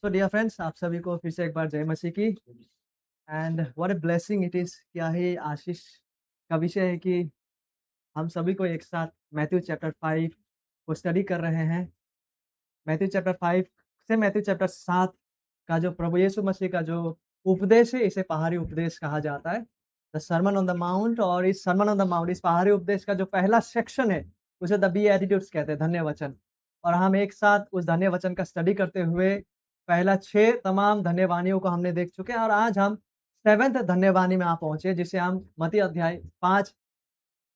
तो dear friends, आप सभी को फिर से एक बार जय मसीह की। And what a blessing it is. क्या ही आशीष का विषय है कि हम सभी को एक साथ मैथ्यू चैप्टर 5 को स्टडी कर रहे हैं। मैथ्यू चैप्टर 5 से मैथ्यू चैप्टर 7 का जो प्रभु यीशु मसीह का जो उपदेश है, इसे पहाड़ी उपदेश कहा जाता है, the sermon on the mount. और इस सर्मन ऑन द माउंट, इस पहाड़ी उपदेश का जो पहला सेक्शन है, उसे द बीएटिट्यूड्स कहते हैं, धन्य वचन। और हम एक साथ उस धन्य वचन का स्टडी करते हुए पहला 6 तमाम धन्यवाणियों को हमने देख चुके हैं और आज हम 7th धन्यवाणी में आ पहुंचे, जिसे हम मत्ती अध्याय 5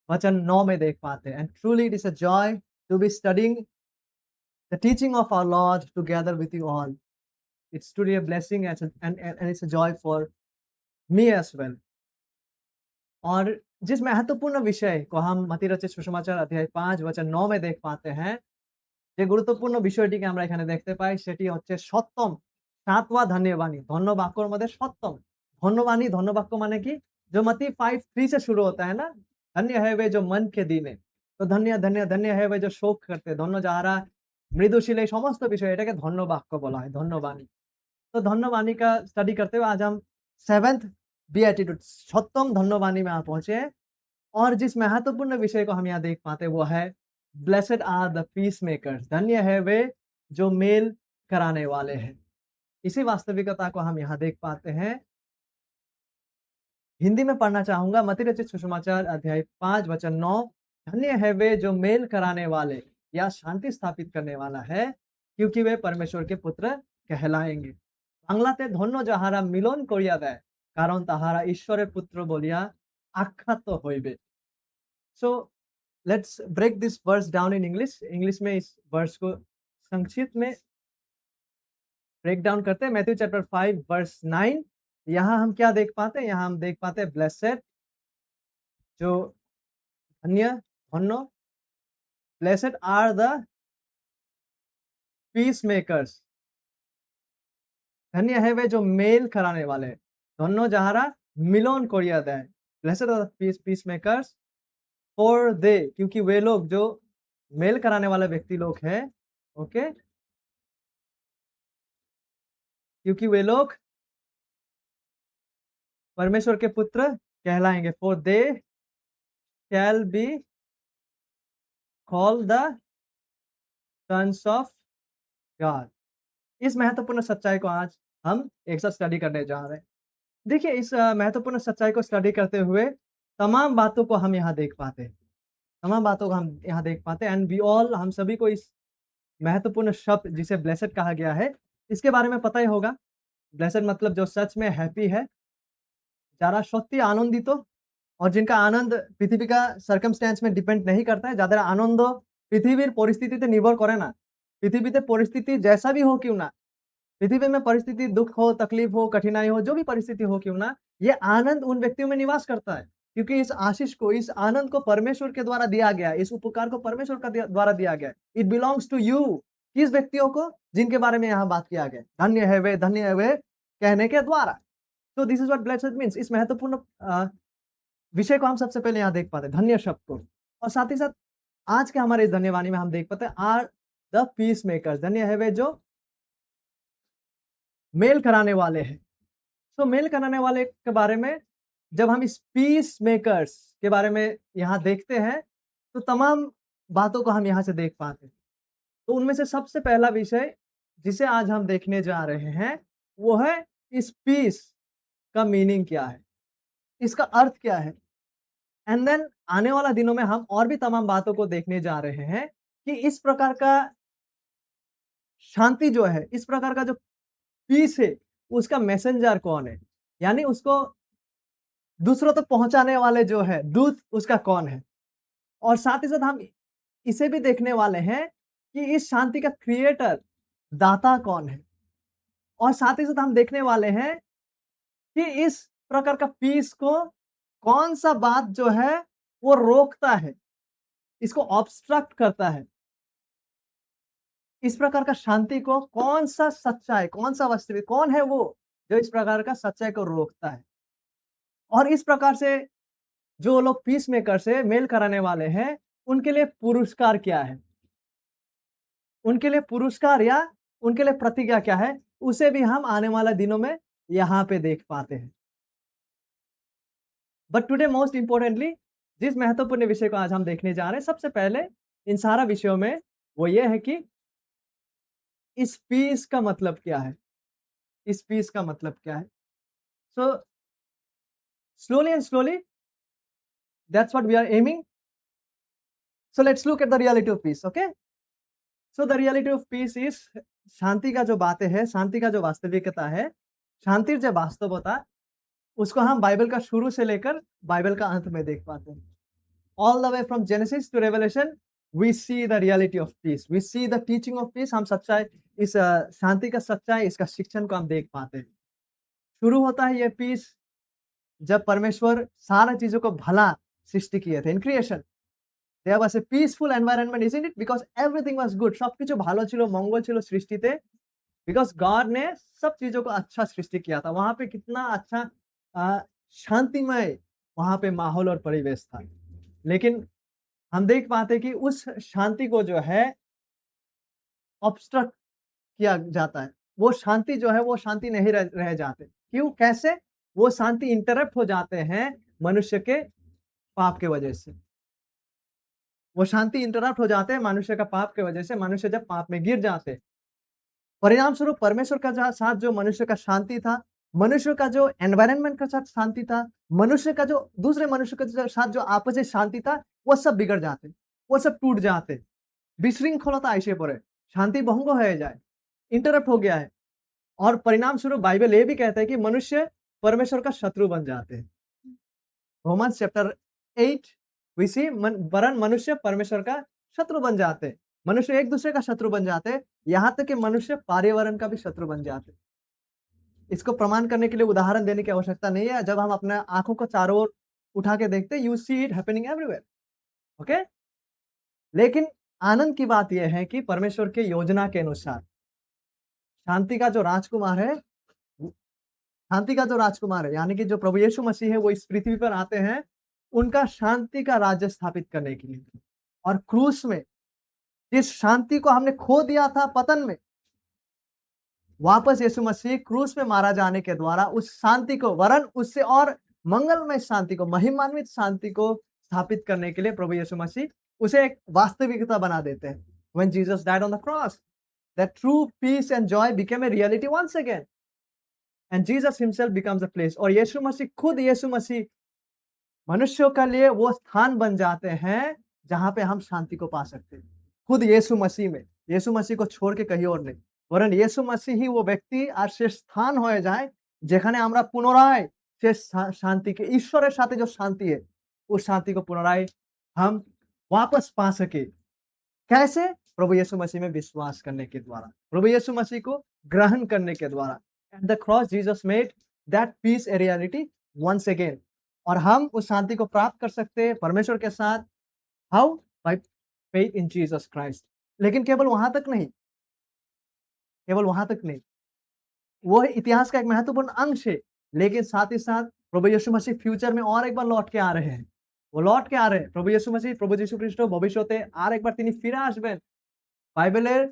वचन 9 में देख पाते हैं। And truly it is a joy to be studying the teaching of our Lord together with you all. It's truly a blessing and it's a joy for me as well. और जिस महत्वपूर्ण विषय को हम मत्ती रचित सुसमाचार अध्याय 5 वचन 9 में देख पाते हैं, যে গুরুত্বপূর্ণ বিষয়টিকে আমরা এখানে দেখতে পাই, সেটি হচ্ছে সপ্তম 7वां धन्यवाणी। धन्य वाक्यों মধ্যে সপ্তম ধন্যবাণী। ধন্য বাক্য মানে কি? जो मत्ती 5:3 से शुरू होता है ना, धन्य है वे जो मन के दीने। तो धन्य धन्य धन्य है वे जो শোক करते, ধন্য যাহারা মৃদুশীল, এই সমস্ত বিষয় এটাকে ধন্য বাক্য বলা হয়, ধন্যবাণী। तो धन्यवाणी का स्टडी करते हुए आज हम 7th बीएटिट्यूड, सप्तम धन्यवाणी में आ पहुंचे हैं। और जिस महत्वपूर्ण विषय को हम यहाँ देख पाते हैं वो है blessed are the piece makers. धन्य है वे जो मेल कराने वाले हैं। इसी वास्तविकता को हम यहाँ देख पाते हैं। हिंदी में पढ़ना चाहूंगा, मत्ती रचित सुसमाचार अध्याय 5 वचन 9। धन्य है वे जो मेल कराने वाले या शांति स्थापित करने वाला है, क्योंकि वे परमेश्वर के पुत्र कहलाएंगे। বাংলাতে ধন্য যাহারা মিলন করিয়া দেয়, কারণ তাহারা ঈশ্বরের পুত্র বলিয়া আখ্যাত হইবে। So let's break this verse down in English. English में इस वर्स को संक्षिप्त में ब्रेक डाउन करते हैं। Matthew chapter 5 verse 9। यहाँ हम क्या देख पाते हैं? यहाँ हम देख पाते हैं ब्लेसेड, जो धन्य, धन्य, blessed are the piece makers. धन्य है वे जो मेल कराने वाले, धन्य যাহারা मिलन करिया देय। Blessed are the piece makers, for they, क्योंकि वे लोग, जो मेल कराने वाले व्यक्ति लोग हैं, ओके, क्योंकि वे लोग परमेश्वर के पुत्र कहलाएंगे। For they shall be called the sons of God. इस महत्वपूर्ण सच्चाई को आज हम एक साथ स्टडी करने जा रहे हैं। देखिए, इस महत्वपूर्ण सच्चाई को स्टडी करते हुए तमाम बातों को हम यहाँ देख पाते हैं। तमाम बातों को हम यहाँ देख पाते हैं। एंड वी ऑल, हम सभी को इस महत्वपूर्ण शब्द जिसे ब्लेसेड कहा गया है, इसके बारे में पता ही होगा। ब्लेसेड मतलब जो सच में हैप्पी है, যারা সত্যি আনন্দিত और जिनका आनंद पृथ्वी का সার্কামস্ট্যান্স में डिपेंड नहीं करता है, যাদের আনন্দ পৃথিবীর পরিস্থিতিতে নির্ভর করে না। পৃথিবীতে পরিস্থিতি जैसा भी हो क्यों ना, पृथ्वी में परिस्थिति दुख हो, तकलीफ हो, कठिनाई हो, जो भी परिस्थिति हो क्यों ना, ये आनंद उन व्यक्तियों में निवास करता है, क्योंकि इस आशीष को, इस आनंद को परमेश्वर के द्वारा दिया गया है। इस उपकार को परमेश्वर का द्वारा दिया गया है। It belongs to you. किस व्यक्तियों को? जिनके बारे में यहाँ बात किया गया, धन्य है वे, धन्य है वे कहने के द्वारा। तो this is what blessed means. इस महत्वपूर्ण विषय को हम सबसे पहले यहाँ देख पाते हैं, धन्य शब्द को। और साथ ही साथ आज के हमारे इस धन्यवाणी में हम देख पाते हैं आर द पीस मेकर्स। धन्य है वे जो मेल कराने वाले हैं। तो मेल कराने वाले के बारे में जब हम इस पीस मेकर्स के बारे में यहाँ देखते हैं, तो तमाम बातों को हम यहाँ से देख पाते हैं। तो उनमें से सबसे पहला विषय जिसे आज हम देखने जा रहे हैं, वो है इस पीस का मीनिंग क्या है, इसका अर्थ क्या है। एंड देन आने वाला दिनों में हम और भी तमाम बातों को देखने जा रहे हैं कि इस प्रकार का शांति जो है, इस प्रकार का जो पीस है, उसका मैसेंजर कौन है, यानी उसको दूसरों तक पहुंचाने वाले जो है दूत, उसका कौन है। और साथ ही साथ हम इसे भी देखने वाले हैं कि इस शांति का क्रिएटर, दाता कौन है। और साथ ही साथ हम देखने वाले हैं कि इस प्रकार का पीस को कौन सा बात जो है वो रोकता है, इसको ऑब्स्ट्रक्ट करता है। इस प्रकार का शांति को कौन सा सच्चाई, कौन सा वास्तविक, कौन है वो जो इस प्रकार का सच्चाई को रोकता है। और इस प्रकार से जो लोग पीस मेकर से मेल कराने वाले हैं, उनके लिए पुरस्कार क्या है, उनके लिए पुरस्कार या उनके लिए प्रतिज्ञा क्या है, उसे भी हम आने वाला दिनों में यहाँ पे देख पाते हैं। बट टुडे मोस्ट इम्पोर्टेंटली जिस महत्वपूर्ण विषय को आज हम देखने जा रहे हैं, सबसे पहले इन सारा विषयों में वो ये है कि इस पीस का मतलब क्या है? इस पीस का मतलब क्या है? So slowly and slowly that's what we are aiming. So let's look at the reality of peace, okay? So the reality of peace is शांति का जो बातें है, शांति का जो वास्तविकता है, शांतिर जो वास्तवता, उसको हम बाइबल का शुरू से लेकर बाइबल का अंत में देख पाते हैं। All the way from Genesis to Revelation, we see the reality of peace. We see the teaching of peace. हम सच्चाई इस शांति का सच्चाई, इसका शिक्षण को हम देख पाते हैं। शुरू होता है ये पीस जब परमेश्वर सारा चीजों को भला सृष्टि किए थे। In creation, there was a peaceful environment, isn't it? Because everything was good. সবকিছু ভালো ছিল, মঙ্গল ছিল সৃষ্টিতে। Because God ने सब चीजों को अच्छा सृष्टि किया था। वहां पे कितना अच्छा शांतिमय वहां पे माहौल और परिवेश था। लेकिन हम देख पाते हैं कि उस शांति को जो है ऑब्स्ट्रक्ट किया जाता है। वो शांति जो है वो शांति नहीं रह जाते। क्यों? कैसे? वो शांति इंटरप्ट हो जाते हैं मनुष्य के पाप के वजह से। वो शांति इंटरप्ट हो जाते हैं मनुष्य का पाप के वजह से। मनुष्य जब पाप में गिर जाते, परिणाम स्वरूप परमेश्वर का साथ जो मनुष्य का शांति था, मनुष्य का जो एनवायरनमेंट के साथ शांति था, मनुष्य का जो दूसरे मनुष्य के साथ जो आपसी शांति था, वो सब बिगड़ जाते, वो सब टूट जाते। विशृंखलता ऐसे पड़े, शांति भंग हो जाए, इंटरप्ट हो गया है। और परिणाम स्वरूप बाइबल ये भी कहता है कि मनुष्य परमेश्वर का शत्रु बन जाते हैं। रोमन्स चैप्टर 8 वी सी वरन मनुष्य परमेश्वर का शत्रु बन जाते हैं। मनुष्य एक दूसरे का शत्रु बन जाते हैं, यहाँ तक कि मनुष्य पर्यावरण का भी शत्रु बन जाते हैं। इसको प्रमाण करने के लिए उदाहरण देने की आवश्यकता नहीं है। जब हम अपने आंखों को चारों ओर उठा के देखते हैं, you see it happening everywhere, okay? लेकिन आनंद की बात यह है कि परमेश्वर के योजना के अनुसार शांति का जो राजकुमार है, शांति का जो राजकुमार है, यानी कि जो प्रभु यीशु मसीह है, वो इस पृथ्वी पर आते हैं उनका शांति का राज्य स्थापित करने के लिए। और क्रूस में जिस शांति को हमने खो दिया था पतन में, वापस यीशु मसीह क्रूस में मारा जाने के द्वारा उस शांति को, वरन उससे और मंगलमय शांति को, महिमान्वित शांति को स्थापित करने के लिए प्रभु यीशु मसीह उसे एक वास्तविकता बना देते हैं। When Jesus died on the cross, that true peace and joy became a reality once again. And Jesus himself becomes a place. और यीशु मसीह, खुद यीशु मसीह मनुष्यों के लिए वो स्थान बन जाते हैं जहां पे हम शांति को पा सकते हैं। खुद यीशु मसीह में, यीशु मसीह को छोड़ के कहीं और नहीं, वरन यीशु मसीह ही वो व्यक्ति আর সে স্থান হয়ে যায় যেখানে আমরা পুনরায় সে শান্তিকে, ঈশ্বরের সাথে जो शांति है, उस शांति को पुनराय हम वापस पा सके। कैसे? प्रभु यीशु मसीह में विश्वास करने के द्वारा, प्रभु यीशु मसीह को ग्रहण करने के द्वारा। At the cross Jesus made that peace a reality once again. और हम उस शांति को प्राप्त कर सकते हैं परमेश्वर के साथ। How? By faith in Jesus Christ. लेकिन केवल वहां तक नहीं, केवल वहां तक नहीं, वो इतिहास का एक महत्वपूर्ण अंश है, लेकिन साथ ही साथ प्रभु यीशु मसीह फ्यूचर में और एक बार लौट के आ रहे हैं। वो लौट के आ रहे हैं प्रभु यीशु मसीह, प्रभु यीशु ख्रिस्ट भविष्यते আর একবার তিনি ফিরে আসবেন। बाइबलेर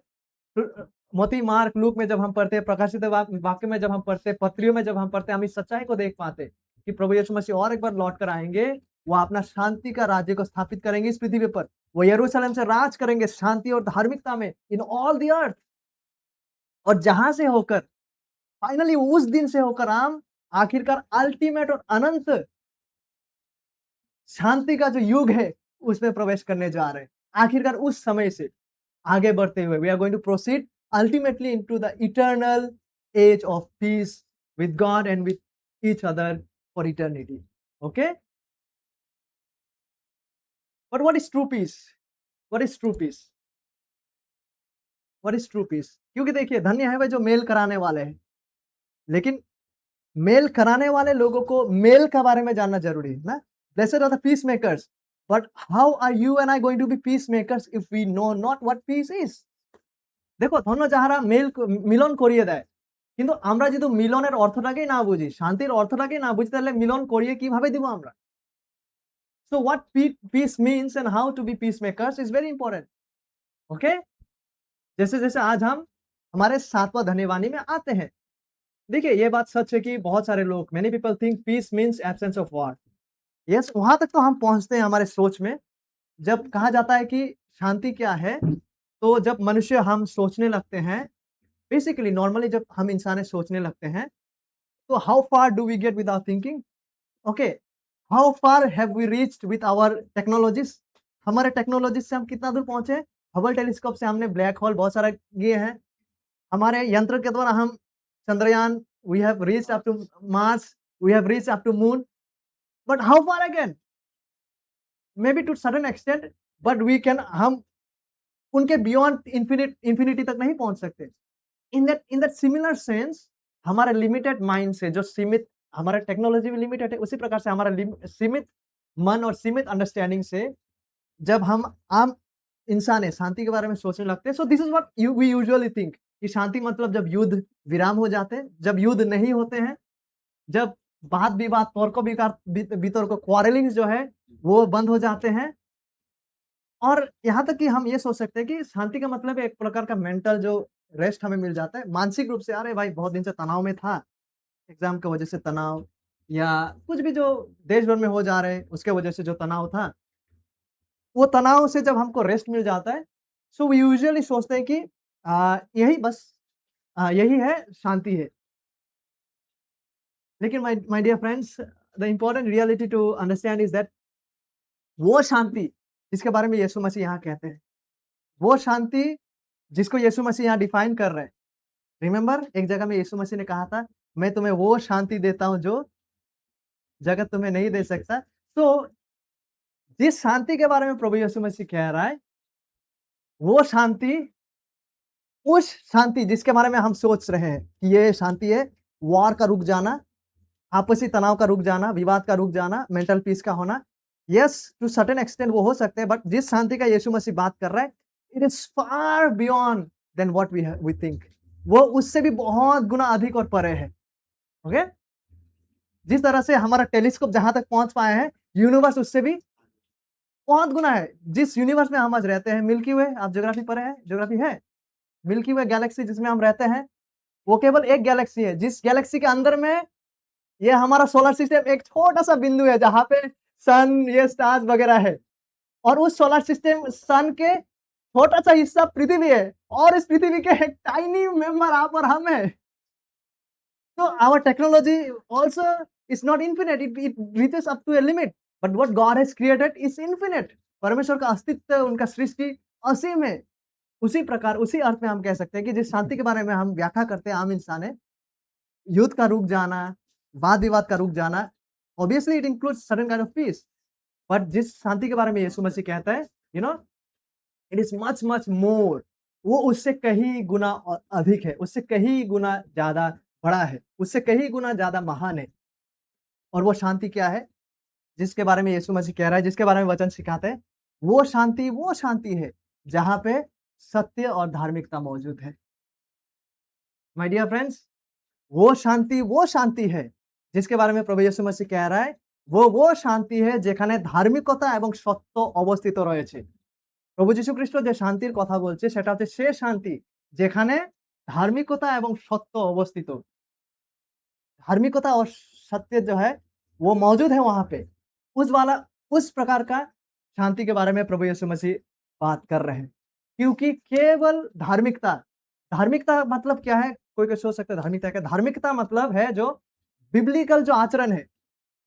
मोती, मार्क, लूक में जब हम पढ़ते हैं, प्रकाशित वाक्य में जब हम पढ़ते हैं, पत्रियों में जब हम पढ़ते हैं, हम इस सच्चाई को देख पाते हैं कि प्रभु यीशु मसीह और एक बार लौट कर आएंगे। वो अपना शांति का राज्य को स्थापित करेंगे इस पृथ्वी पर। वो यरूशलेम से राज करेंगे शांति और धार्मिकता में इन ऑल द अर्थ। और जहां से होकर फाइनली उस दिन से होकर हम आखिरकार अल्टीमेट और अनंत शांति का जो युग है उसमें प्रवेश करने जा रहे हैं। आखिरकार उस समय से आगे बढ़ते हुए we are going to proceed ultimately into the eternal age of peace with God and with each other for eternity. Okay, but what is true peace? What is true peace? What is true peace? क्योंकि देखिए, धन्य है वे जो mail कराने वाले हैं, लेकिन mail कराने वाले लोगों को मेल के बारे में जानना जरूरी है ना। Blessed are the peacemakers, but how are you and I going to be peacemakers if we know not what peace is? দেখো, ধন্য যাহারা মিলন করিয়ে দেয়, কিন্তু আমরা যদি মিলনের অর্থটাকেই না বুঝি, শান্তির অর্থটাকেই না বুঝি, তাহলে মিলন করিয়ে কিভাবে দিব আমরা? So what peace means and how to be peacemakers is very important. Okay? जैसे जैसे आज हम हमारे सातवां धन्यवादी में आते हैं। देखिए, ये बात सच है कि बहुत सारे लोग, many people think peace means absence of war. Yes, वहाँ तक तो हम पहुँचते हैं हमारे सोच में। जब कहा जाता है कि शांति क्या है, तो जब मनुष्य हम सोचने लगते हैं, बेसिकली नॉर्मली जब हम इंसाने सोचने लगते हैं, तो how far do we get with our thinking? Okay, how far have we reached with our technologies? हमारे टेक्नोलॉजी से हम कितना दूर पहुँचे? हबल टेलीस्कोप से हमने ब्लैक होल बहुत सारा किए हैं। हमारे यंत्र के द्वारा हम Chandrayaan, we have reached up to Mars, we have reached up to moon, but how far again? May be to certain extent, but we can, हम उनके बियॉन्ड इंफिनिटी तक नहीं पहुँच सकते। इन दैट सिमिलर सेंस, हमारे लिमिटेड माइंड से, जो सीमित, हमारा टेक्नोलॉजी भी लिमिटेड है, उसी प्रकार से हमारा सीमित मन और सीमित अंडरस्टैंडिंग से जब हम आम इंसान है शांति के बारे में सोचने लगते हैं, so this is what we usually think कि शांति मतलब जब युद्ध विराम हो जाते हैं, जब युद्ध नहीं होते हैं, जब वाद विवाद, तर्क वितर्क, क्वारलिंग जो है वो बंद हो जाते हैं। और यहाँ तक कि हम ये सोच सकते हैं कि शांति का मतलब है एक प्रकार का मेंटल जो रेस्ट हमें मिल जाता है, मानसिक रूप से। अरे भाई, बहुत दिन से तनाव में था, एग्जाम की वजह से तनाव, या कुछ भी जो देश भर में हो जा रहे हैं उसके वजह से जो तनाव था, वो तनाव से जब हमको रेस्ट मिल जाता है, सो वी यूजुअली सोचते हैं कि यही बस, यही है, शांति है। लेकिन my my dear friends, the important reality to understand is that वो शांति जिसके बारे में यीशु मसीह यहाँ कहते हैं, वो शांति जिसको यीशु मसीह यहाँ डिफाइन कर रहे हैं। रिमेंबर, एक जगह में यीशु मसीह ने कहा था, मैं तुम्हें वो शांति देता हूँ जो जगत तुम्हें नहीं दे सकता। तो जिस शांति के बारे में प्रभु यीशु मसीह कह रहा है, वो शांति, उस शांति जिसके बारे में हम सोच रहे हैं कि ये शांति है, वॉर का रुक जाना, आपसी तनाव का रुक जाना, विवाद का रुक जाना, मेंटल पीस का होना। यस, टू सर्टेन एक्सटेंट वो हो सकते हैं, बट जिस शांति का यीशु मसीह बात कर रहा है, it is far beyond then what we think. वो उससे भी बहुत गुना अधिक और परे है। ओके, जिस तरह से हमारा टेलीस्कोप जहां तक पहुंच पाए हैं, यूनिवर्स उससे भी बहुत गुना है। जिस यूनिवर्स में हम आज रहते हैं, मिल्की वे, आप ज्योग्राफी पढ़े हैं? ज्योग्राफी है? मिल्की वे गैलेक्सी जिसमें हम रहते हैं, वो केवल एक गैलेक्सी है। जिस गैलेक्सी के अंदर में ये हमारा सोलर सिस्टम एक छोटा-सा बिंदु है जहाँ पे सन, ये स्टार्स वगैरह है, और उस सोलर सिस्टम सन के छोटा-सा हिस्सा पृथ्वी है, और इस पृथ्वी के एक टाइनी मेंबर आप और हम हैं। So our technology also is not infinite. It reaches up to a limit. But what God has created is infinite. परमेश्वर का अस्तित्व, उनका सृष्टि असीम है। उसी प्रकार, उसी अर्थ में हम कह सकते हैं कि जिस शांति के बारे में हम व्याख्या करते हैं आम इंसान है, युद्ध का रुक जाना, वाद विवाद का रुक जाना, obviously it includes certain kind of peace. But जिस शांति के बारे में यीशु मसीह कहता है, you know, it is much much more, वो उससे कहीं गुना अधिक है, उससे कहीं गुना ज्यादा बड़ा है, उससे कहीं गुना ज्यादा महान है। और वो शांति क्या है जिसके बारे में यीशु मसीह कह रहा है, जिसके बारे में वचन सिखाते हैं? वो शांति है जहां पे सत्य और धार्मिकता मौजूद है। माय डियर फ्रेंड्स, वो शांति है जिसके बारे में प्रभु यीशु मसीह कह रहा है, वो शांति है যেখানে ধার্মিকতা এবং সত্য অবস্থিত রয়েছে। প্রভু যীশু খ্রিস্ট যে শান্তির কথা বলছে সেটা হচ্ছে সে শান্তি যেখানে ধার্মিকতা এবং সত্য অবস্থিত। धार्मिकता और सत्य जो है वो मौजूद है वहाँ पे। उस प्रकार का शांति के बारे में प्रभु यीशु मसीह बात कर रहे हैं। क्योंकि केवल धार्मिकता, धार्मिकता मतलब क्या है? कोई सोच सकता है धार्मिकता क्या? धार्मिकता मतलब है जो बिब्लिकल जो आचरण है,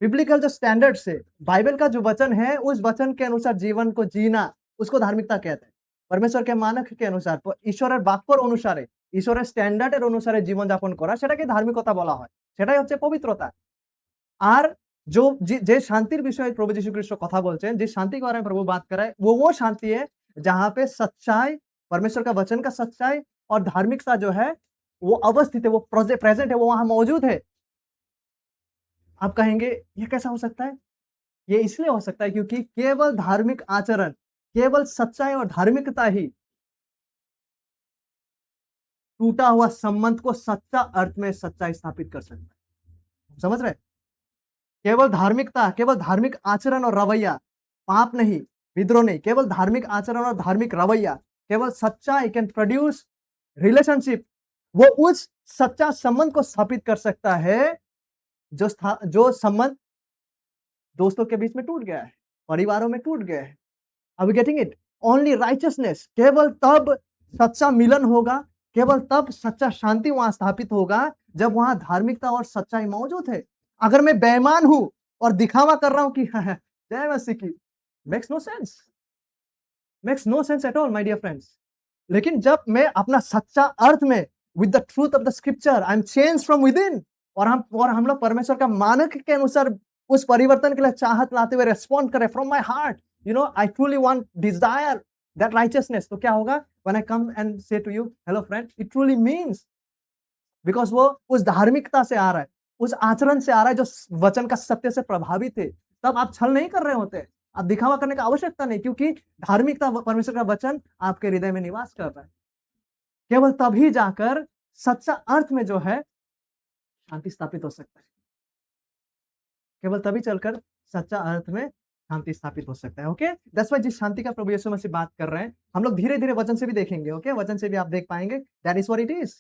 बिब्लिकल जो स्टैंडर्ड्स है, बाइबल का जो वचन है, उस वचन के अनुसार जीवन को जीना, उसको धार्मिकता कहते हैं। परमेश्वर के मानक के अनुसार, ঈশ্বরের বাক্যর অনুসারে, ঈশ্বরের স্ট্যান্ডার্ডের অনুসারে জীবনযাপন করা, সেটাকে ধার্মিকতা বলা হয়। সেটাই হচ্ছে পবিত্রতা। আর যে শান্তির বিষয়ে प्रभु यीशु ख्रिस्ट কথা বলছেন, जिस शांति के बारे में प्रभु बात कर रहा है, वो शांति है जहाँ पे सच्चाई, परमेश्वर का वचन का सच्चाई और धार्मिकता जो है वो अवस्थित है, वो प्रेजेंट है, वो वहाँ मौजूद है। आप कहेंगे ये कैसा हो सकता है? ये इसलिए हो सकता है क्योंकि केवल धार्मिक आचरण, केवल सच्चाई और धार्मिकता ही टूटा हुआ संबंध को सच्चा अर्थ में सच्चाई स्थापित कर सकता है। समझ रहे? केवल धार्मिकता, केवल धार्मिक आचरण और रवैया, पाप नहीं, विद्रोह नहीं, केवल धार्मिक आचरण और धार्मिक रवैया, केवल सच्चाई कैन प्रोड्यूस रिलेशनशिप वो उस सच्चा संबंध को स्थापित कर सकता है जो संबंध दोस्तों के बीच में टूट गया है, परिवारों में टूट गया है। Are we getting it? Only righteousness, केवल तब सच्चा मिलन होगा, केवल तब सच्चा शांति वहां स्थापित होगा जब वहां धार्मिकता और सच्चाई मौजूद है। अगर मैं बेईमान हूं और दिखावा कर रहा हूं कि जय मसीह की, makes no sense, makes no sense at all my dear friends. लेकिन जब मैं अपना सच्चा अर्थ में with the truth of the scripture I am change from within, और हम लोग परमेश्वर का मानक के अनुसार उस परिवर्तन के लिए चाहत लाते हुए रेस्पॉन्ड करें from my heart, you know I truly want desire that righteousness, तो क्या होगा? When I come and say to you hello friend, it truly means, because वो उस धार्मिकता से आ रहा है, उस आचरण से आ रहा है जो वचन का सत्य से प्रभावित है। तब आप छल नहीं कर रहे होते, आप दिखावा करने की आवश्यकता नहीं, क्योंकि धार्मिकता परमेश्वर का वचन आपके हृदय में निवास कर रहा है। केवल तभी जाकर सच्चा अर्थ में जो है शांति स्थापित हो सकता है। केवल तभी चलकर सच्चा अर्थ में शांति स्थापित हो सकता है। ओके, दैट्स व्हाई जिस शांति का प्रभु यीशु मसीह बात कर रहे हैं, हम लोग धीरे धीरे वचन से भी देखेंगे। ओके, वचन से भी आप देख पाएंगे that is what it is,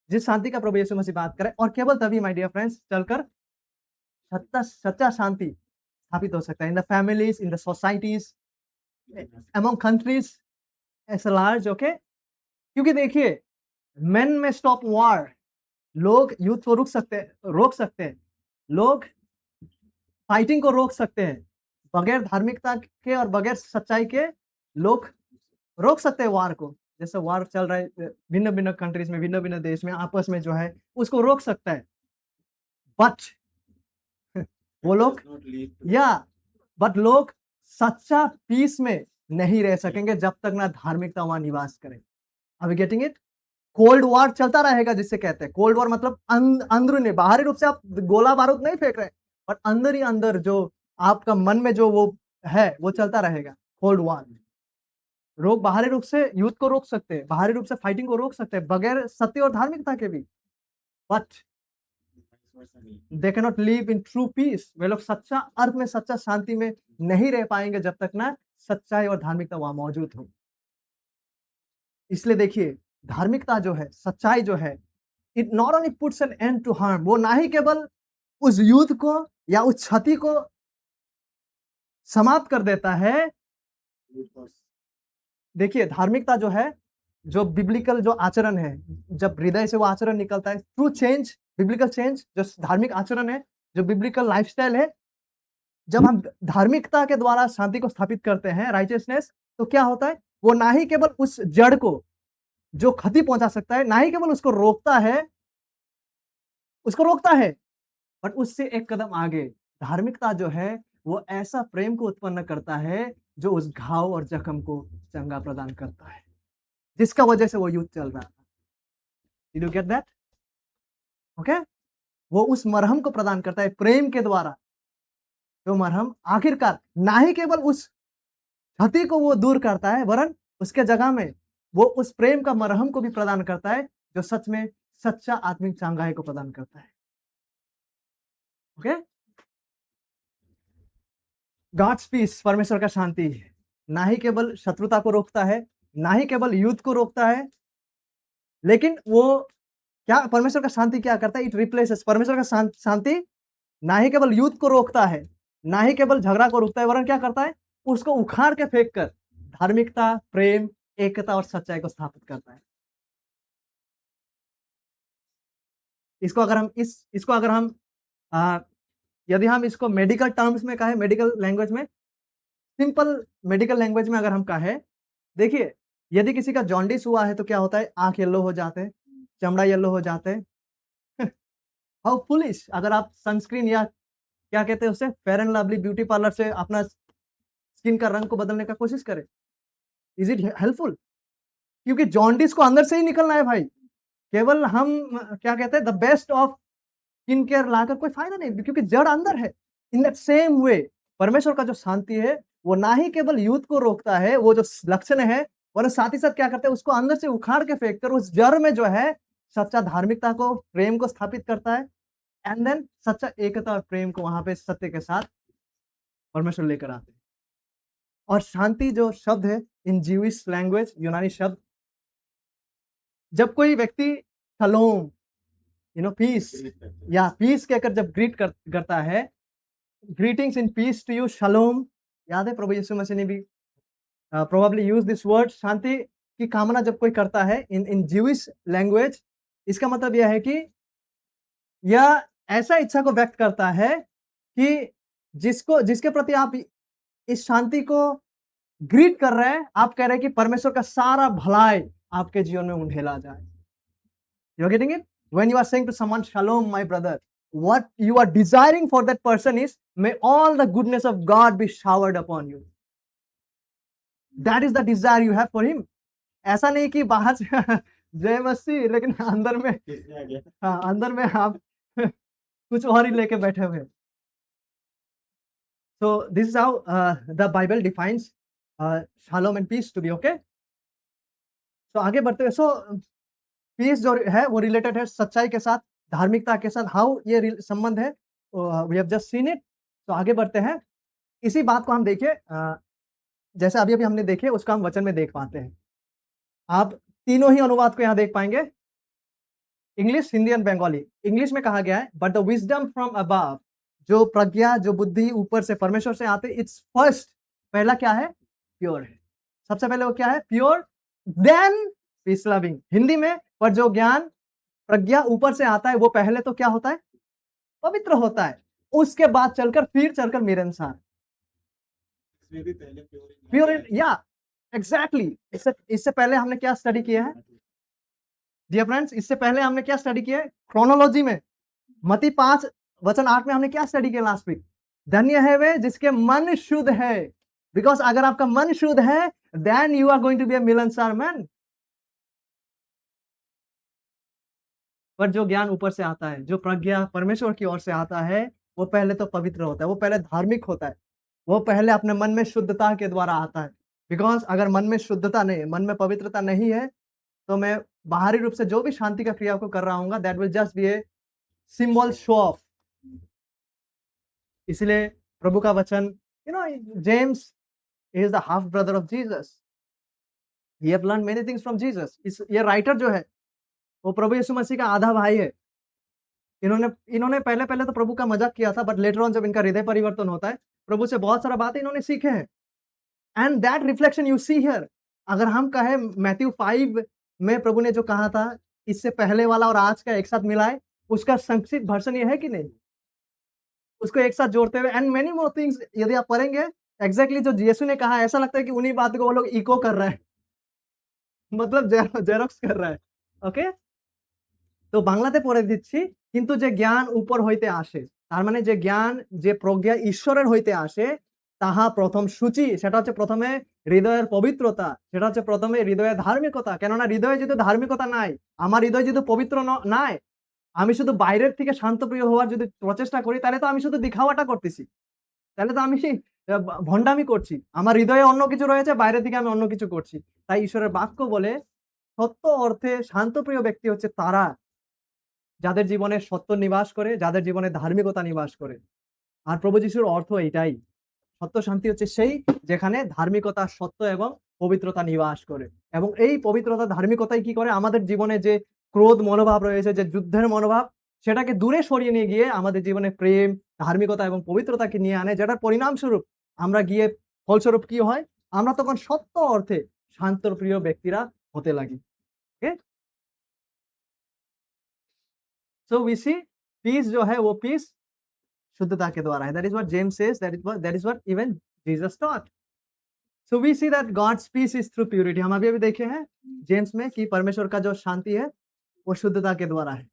जिस शांति का प्रभु यीशु मसीह बात करें, और केवल तभी माय डियर फ्रेंड्स चलकर सच्चा सच्चा शांति स्थापित हो सकता है in the families, in the societies, among countries at large. Okay, क्योंकि देखिए मेन में स्टॉप वॉर, लोग युद्ध को रोक सकते हैं, लोग फाइटिंग को रोक सकते हैं, बगैर धार्मिकता के और बगैर सच्चाई के लोग रोक सकते हैं वार को। जैसे वार चल रहा है भिन्न भिन्न कंट्रीज में, भिन्न भिन्न देश में आपस में जो है उसको रोक सकता है, बट वो लोग या बट लोग सच्चा पीस में नहीं रह सकेंगे जब तक ना धार्मिकता वहां निवास करे। Are we getting it? Cold war चलता रहेगा, जिससे कहते हैं कोल्ड वॉर, मतलब अंदरूनी, बाहरी रूप से आप गोला बारूद नहीं फेंक रहे, बट अंदर ही अंदर जो आपका मन में जो वो है वो चलता रहेगा। कोल्ड वॉर लोग बाहरी रूप से युद्ध को रोक सकते हैं, बाहरी रूप से फाइटिंग को रोक सकते हैं बगैर सत्य और धार्मिकता के भी, but they can not live in true peace. वे लोग सच्चा अर्थ में, सच्चा शांति में नहीं रह पाएंगे जब तक ना सच्चाई और धार्मिकता वहां मौजूद हो। इसलिए देखिए धार्मिकता जो है, सच्चाई जो है, it not only puts an end to harm, वो ना ही केवल उस युद्ध को या उस क्षति को समाप्त कर देता है। देखिए धार्मिकता जो है, जो बिब्लिकल जो आचरण है, जब हृदय से वो आचरण निकलता है, ट्रू चेंज, बिब्लिकल चेंज, जो धार्मिक आचरण है, जो बिब्लिकल लाइफस्टाइल है, जब हम धार्मिकता के द्वारा शांति को स्थापित करते हैं, राइचियसनेस, तो क्या होता है? वो ना ही केवल उस जड़ को जो क्षति पहुंचा सकता है, ना ही केवल उसको रोकता है, बट उससे एक कदम आगे धार्मिकता जो है वो ऐसा प्रेम को उत्पन्न करता है जो उस घाव और जख्म को चंगा प्रदान करता है, जिसका वजह से वो युद्ध चल रहा था। Did you get that? Okay, वो उस मरहम को प्रदान करता है प्रेम के द्वारा, जो मरहम आखिरकार ना ही केवल उस क्षति को वो दूर करता है, वरन उसके जगह में वो उस प्रेम का मरहम को भी प्रदान करता है, जो सच में सच्चा आत्मिक चांगाई को प्रदान करता है। ओके, गॉड्स पीस, परमेश्वर का शांति ना ही केवल शत्रुता को रोकता है, ना ही केवल युद्ध को रोकता है, लेकिन वो क्या, परमेश्वर का शांति क्या करता है? इट रिप्लेसेस, परमेश्वर का शांति ना ही केवल युद्ध को रोकता है, ना ही केवल झगड़ा को रोकता है, वरन क्या करता है? उसको उखाड़ के फेंक कर धार्मिकता, प्रेम, एकता और सच्चाई को स्थापित करता है। इसको अगर हम यदि हम इसको मेडिकल टर्म्स में कहें, मेडिकल लैंग्वेज में, सिंपल मेडिकल लैंग्वेज में अगर हम कहें, देखिए यदि किसी का जॉन्डिस हुआ है तो क्या होता है? आंख येलो हो जाते हैं, चमड़ा येलो हो जाते हैं। How foolish! अगर आप सनस्क्रीन या क्या कहते हैं उसे, fair and lovely beauty parlour से अपना स्किन का रंग को बदलने का कोशिश करें, इज इट हेल्पफुल? क्योंकि जॉन्डिस को अंदर से ही निकलना है भाई। केवल हम क्या कहते हैं the best of skin care लाकर कोई फायदा नहीं, क्योंकि जड़ अंदर है। इन दैट सेम वे परमेश्वर का जो शांति है वो ना ही केवल युद्ध को रोकता है, वो जो लक्षण है, वरन साथ ही साथ क्या करता है? उसको अंदर से उखाड़ के फेंक कर उस जड़ में जो है सच्चा धार्मिकता को, प्रेम को स्थापित करता है, एंड देन सच्चा एकता और प्रेम को वहां पे सत्य के साथ परमेश्वर लेकर आते हैं। और शांति जो शब्द है इन ज्यूइश लैंग्वेज, यूनानी शब्द, जब कोई व्यक्ति शलोम, पीस, या पीस कहकर जब ग्रीट करता है, greetings in peace to you, shalom. याद है प्रभु यीशु मसीह ने भी प्रोबेबली यूज दिस वर्ड, शांति की कामना जब कोई करता है इन इन ज्यूइश लैंग्वेज, इसका मतलब यह है कि यह ऐसा इच्छा को व्यक्त करता है कि जिसके प्रति आप इस शांति को ग्रीट कर रहे हैं, आप कह रहे हैं कि परमेश्वर का सारा भलाई आपके जीवन में उंडेला जाए। You are getting it? When you are saying to someone, Shalom, my brother, what you are desiring for that person is, may all the goodness of God be showered upon you. That is the desire you have for him. ऐसा नहीं कि बाहर से जय मसीह, लेकिन अंदर में अंदर में आप कुछ और ही लेके बैठे हुए। So this is how the Bible defines shalom and peace to be, okay? So आगे बढ़ते हुए, so पीस जो है वो रिलेटेड है सच्चाई के साथ, धार्मिकता के साथ। हाउ ये संबंध है, we have just seen it. तो आगे बढ़ते हैं। इसी बात को हम देखिए, जैसे अभी हमने देखे उसका हम वचन में देख पाते हैं। आप तीनों ही अनुवाद को यहाँ देख पाएंगे, English, Hindi and Bengali. English में कहा गया है, but the wisdom from above, जो प्रज्ञा, जो बुद्धि ऊपर से परमेश्वर से आते, इट्स फर्स्ट, पहला क्या है? प्योर है। सबसे पहले वो क्या है? Pure, then peace loving. Hindi में, पर जो ज्ञान प्रज्ञा ऊपर से आता है वो पहले तो क्या होता है? पवित्र होता है, उसके बाद फिर चलकर मिलनसार। प्योर, या एग्जैक्टली। इससे पहले हमने क्या स्टडी किया है डियर फ्रेंड्स? इससे पहले हमने क्या स्टडी किया है क्रोनोलॉजी में? मत्ती 5:8 में हमने क्या स्टडी किया लास्ट वीक? धन्य है वे जिसके मन शुद्ध है, बिकॉज अगर आपका मन शुद्ध है, then you are going to be a मिलनसार मैन। पर जो ज्ञान ऊपर से आता है, जो प्रज्ञा परमेश्वर की ओर से आता है, वो पहले तो पवित्र होता है, वो पहले धार्मिक होता है, वो पहले अपने मन में शुद्धता के द्वारा आता है। बिकॉज अगर मन में शुद्धता नहीं, मन में पवित्रता नहीं है, तो मैं बाहरी रूप से जो भी शांति का क्रिया को कर रहा हूँ, that will just be a symbol, show off. इसलिए प्रभु का वचन, James is the half brother of Jesus, he have learn many things from Jesus. ये राइटर जो है वो प्रभु यीशु मसीह का आधा भाई है। इन्होंने पहले तो प्रभु का मजाक किया था, बट लेटर ऑन जब इनका हृदय परिवर्तन होता है, प्रभु से बहुत सारा बातें इन्होंने सीखे हैं, and that reflection you see here. अगर हम कहें मैथ्यू 5 में प्रभु ने जो कहा था, इससे पहले वाला और आज का एक साथ मिलाए, उसका संक्षिप्त वर्जन ये है कि नहीं? उसको एक साथ जोड़ते हुए, एंड मेनी मोर थिंग्स यदि आप पढ़ेंगे, एग्जैक्टली जो यीशु ने कहा, ऐसा लगता है कि उन्हीं बातों को वो लोग इको कर रहे हैं, मतलब जेरॉक्स कर रहा है। ओके, তো বাংলাতে পড়ে দিচ্ছি, কিন্তু যে জ্ঞান উপর হইতে আসে, তার মানে যে জ্ঞান, যে প্রজ্ঞা ঈশ্বরের হইতে আসে, তাহা প্রথম সূচি, সেটা হচ্ছে প্রথমে হৃদয়ের পবিত্রতা, সেটা হচ্ছে প্রথমে হৃদয়ের ধার্মিকতা। কেননা হৃদয়ে যদি ধার্মিকতা নাই, আমার হৃদয় যদি পবিত্র নাই, আমি শুধু বাইরের থেকে শান্তপ্রিয় হওয়ার যদি প্রচেষ্টা করি, তাহলে তো আমি শুধু দিখাওয়াটা করতেছি, তাহলে তো আমি ভন্ডামি করছি। আমার হৃদয়ে অন্য কিছু রয়েছে, বাইরের দিকে আমি অন্য কিছু করছি। তাই ঈশ্বরের বাক্য বলে, সত্য অর্থে শান্তপ্রিয় ব্যক্তি হচ্ছে তারা যাদের জীবনে সত্য নিবাস করে, যাদের জীবনে ধার্মিকতা নিবাস করে। আর প্রভু যিশুর অর্থ এটাই। সত্য শান্তি হচ্ছে সেই যেখানে ধার্মিকতা, সত্য এবং পবিত্রতা নিবাস করে। এবং এই পবিত্রতা, ধার্মিকতাই কি করে? আমাদের জীবনে যে ক্রোধ মনোভাব রয়েছে, যে যুদ্ধের মনোভাব, সেটাকে দূরে সরিয়ে নিয়ে গিয়ে আমাদের জীবনে প্রেম, ধার্মিকতা এবং পবিত্রতাকে নিয়ে আনে, যেটার পরিণামস্বরূপ আমরা গিয়ে, ফলস্বরূপ কি হয়? আমরা তখন সত্য অর্থে শান্তপ্রিয় ব্যক্তিরা হতে লাগি। ওকে, सो वी सी पीस जो है वो पीस शुद्धता के द्वारा है। That is what James says, that is what even Jesus taught. So we see that God's peace is through purity. हम अभी देखे हैं जेम्स में कि परमेश्वर का जो शांति है वो शुद्धता के द्वारा है,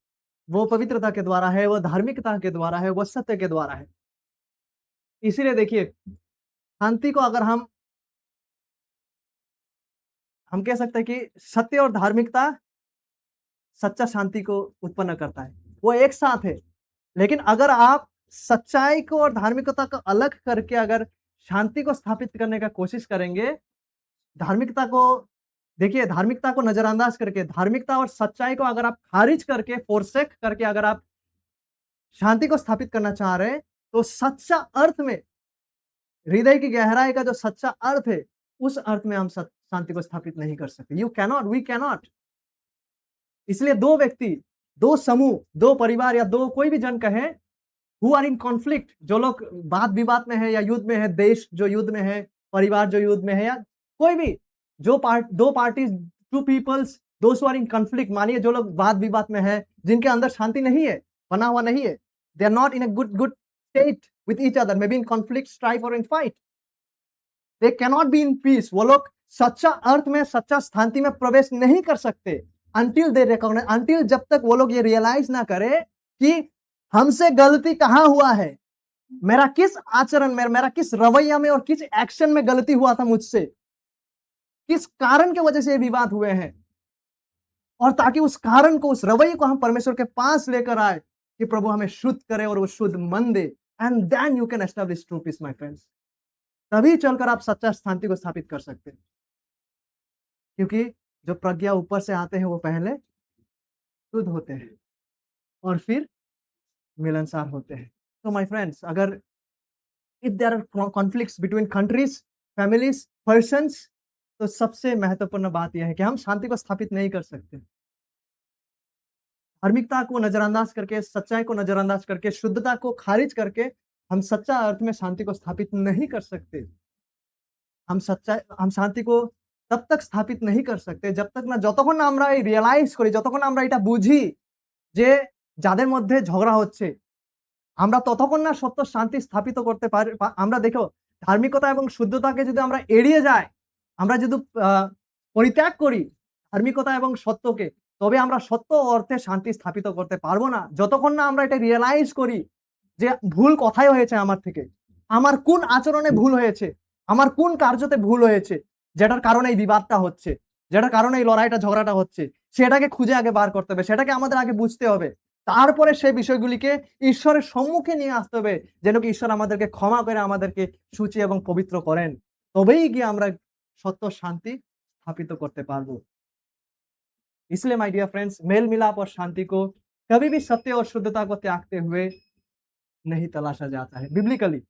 वो पवित्रता के द्वारा है, वो धार्मिकता के द्वारा है, वो सत्य के द्वारा है। इसीलिए देखिए, शांति को अगर हम कह सकते हैं कि सत्य और धार्मिकता सच्चा शांति को उत्पन्न करता है, वो एक साथ है। लेकिन अगर आप सच्चाई को और धार्मिकता को अलग करके अगर शांति को स्थापित करने का कोशिश करेंगे, धार्मिकता को देखिए, धार्मिकता को नजरअंदाज करके, धार्मिकता और सच्चाई को अगर आप खारिज करके, फोरसेक करके अगर आप शांति को स्थापित करना चाह रहे हैं, तो सच्चा अर्थ में, हृदय की गहराई का जो सच्चा अर्थ है, उस अर्थ में हम शांति को स्थापित नहीं कर सकते। You cannot, we cannot. इसलिए दो व्यक्ति, दो समूह, दो परिवार या दो कोई भी जन कहे हु आर इन कॉन्फ्लिक्ट, जो लोग वाद विवाद में है या युद्ध में है, देश जो युद्ध में है, परिवार जो युद्ध में है, या कोई भी दो parties, two peoples, those are in conflict, मानिए जो लोग वाद विवाद में है, जिनके अंदर शांति नहीं है, बना हुआ नहीं है, they are not in a good state with each other, may be in conflict, strife और in fight, they cannot be in peace. वो लोग सच्चा अर्थ में, सच्चा शांति में प्रवेश नहीं कर सकते अंटिल दे रिकॉग्नाइज, अंटिल जब तक वो लोग ये रियलाइज ना करे कि हमसे गलती कहां हुआ है, मेरा किस आचरण में, मेरा किस रवैया में और किस एक्शन में गलती हुआ था मुझसे, किस कारण की वजह से ये विवाद हुए हैं, और ताकि उस कारण को, उस रवैये को हम परमेश्वर के पास लेकर आए कि प्रभु हमें शुद्ध करे और वो शुद्ध मन दे, and then you can establish true peace my friends. तभी चलकर आप सच्चा शांति को स्थापित कर सकते हैं, क्योंकि जो प्रज्ञा ऊपर से आते हैं वो पहले शुद्ध होते हैं और फिर मिलनसार होते हैं। तो माय फ्रेंड्स, अगर if there are conflicts between countries, families, persons, तो सबसे महत्वपूर्ण बात यह है कि हम शांति को स्थापित नहीं कर सकते। धार्मिकता को नजरअंदाज करके, सच्चाई को नजरअंदाज करके, शुद्धता को खारिज करके हम सच्चा अर्थ में शांति को स्थापित नहीं कर सकते। हम शांति को तब तक स्थापित नहीं कर सकते जब तक ना, যতক্ষণ না আমরা এই রিয়ালাইজ করি, যতক্ষণ না আমরা এটা বুঝি যে যাদের মধ্যে ঝগড়া হচ্ছে, আমরা ততক্ষণ না সত্য শান্তি স্থাপিত করতে পারি। আমরা দেখো, ধার্মিকতা এবং শুদ্ধতাকে যদি আমরা এড়িয়ে যাই, আমরা যদি পরিত্যাগ করি ধার্মিকতা এবং সত্যকে, তবে আমরা সত্য অর্থে শান্তি স্থাপিত করতে পারবো না। যতক্ষণ না আমরা এটা রিয়ালাইজ করি যে ভুল কোথায় হয়েছে আমার থেকে, আমার কোন আচরণে ভুল হয়েছে, আমার কোন কার্যতে ভুল হয়েছে, যেটার কারণে এই বিবাদটা হচ্ছে, যেটার কারণে এই লড়াইটা ঝগড়াটা হচ্ছে, সেটাকে খুঁজে আগে বার করতে হবে, সেটাকে আমাদের আগে বুঝতে হবে। তারপরে সেই বিষয়গুলিকে ঈশ্বরের সম্মুখে নিয়ে আসতে হবে, যেন কি ঈশ্বর আমাদেরকে ক্ষমা করে আমাদেরকে সূচি এবং পবিত্র করেন। তবেই গিয়ে আমরা সত্য শান্তি স্থাপিত করতে পারবো। इसलिए माय डियर फ्रेंड्स, मेल मिलाप और शांति को कभी भी सत्य और शुद्धता को त्यागते हुए नहीं तलाशा जाता है। बिब्लिकली